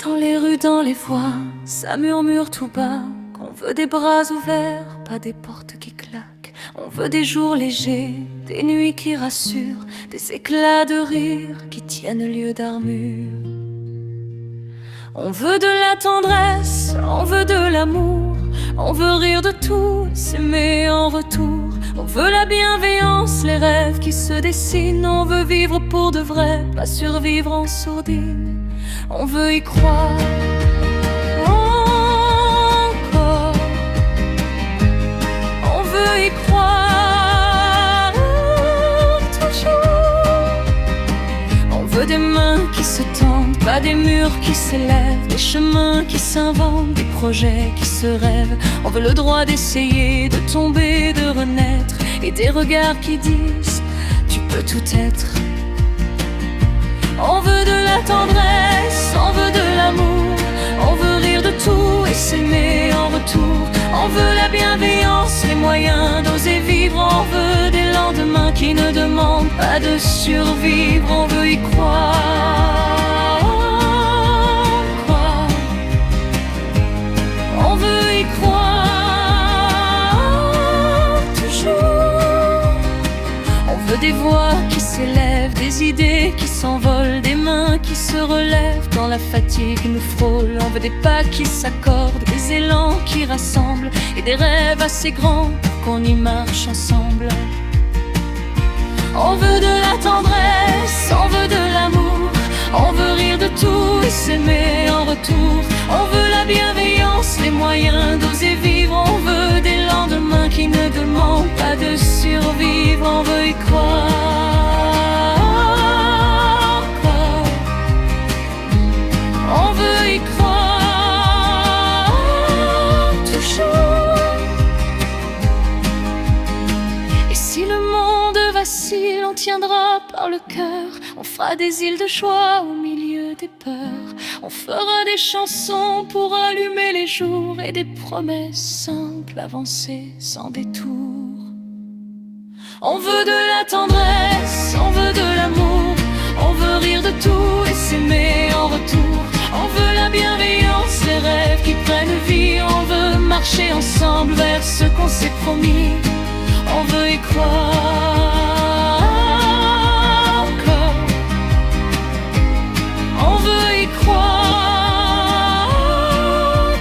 Dans les rues, dans les voies, ça murmure tout bas qu'on veut des bras ouverts, pas des portes qui claquent. On veut des jours légers, des nuits qui rassurent, des éclats de rire qui tiennent lieu d'armure. On veut de la tendresse, on veut de l'amour, on veut rire de tout, s'aimer en retour. On veut la bienveillance, les rêves qui se dessinent. On veut vivre pour de vrai, pas survivre en sourdine. On veut y croire encore. On veut y croire toujours. On veut des mains qui se tendent, pas des murs qui s'élèvent, des chemins qui s'inventent, des projets qui se rêvent. On veut le droit d'essayer, de tomber, de renaître, et des regards qui disent tu peux tout être. On veut de la tendresse, on veut de l'amour, on veut rire de tout et s'aimer en retour. On veut la bienveillance, les moyens d'oser vivre. On veut des lendemains qui ne demandent pas de survivre. On veut y croire, on veut y croire toujours. On veut des voix qui s'élèvent, des idées qui s'envolent, des mains qui se relèvent quand la fatigue nous frôle. On veut des pas qui s'accordent, des élans qui rassemblent, et des rêves assez grands pour qu'on y marche ensemble. On veut de la tendresse, on veut de l'amour, on veut rire de tout et s'aimer en retour. On veut la bienveillance, les moyens d'oser vivre. On veut des lendemains qui ne demandent pas de survivre. On veut y croire encore. On veut y croire toujours. Et si le monde vacille, on tiendra par le cœur. On fera des îles de joie au milieu des peurs. On fera des chansons pour allumer les jours, et des promesses simples, avancer sans détour. On veut de la tendresse, on veut de l'amour, on veut rire de tout et s'aimer en retour. On veut la bienveillance, les rêves qui prennent vie. On veut marcher ensemble vers ce qu'on s'est promis. On veut y croire encore. On veut y croire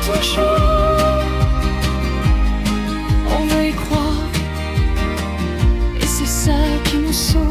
toujours. On veut y croire, et c'est ça qui nous sauve.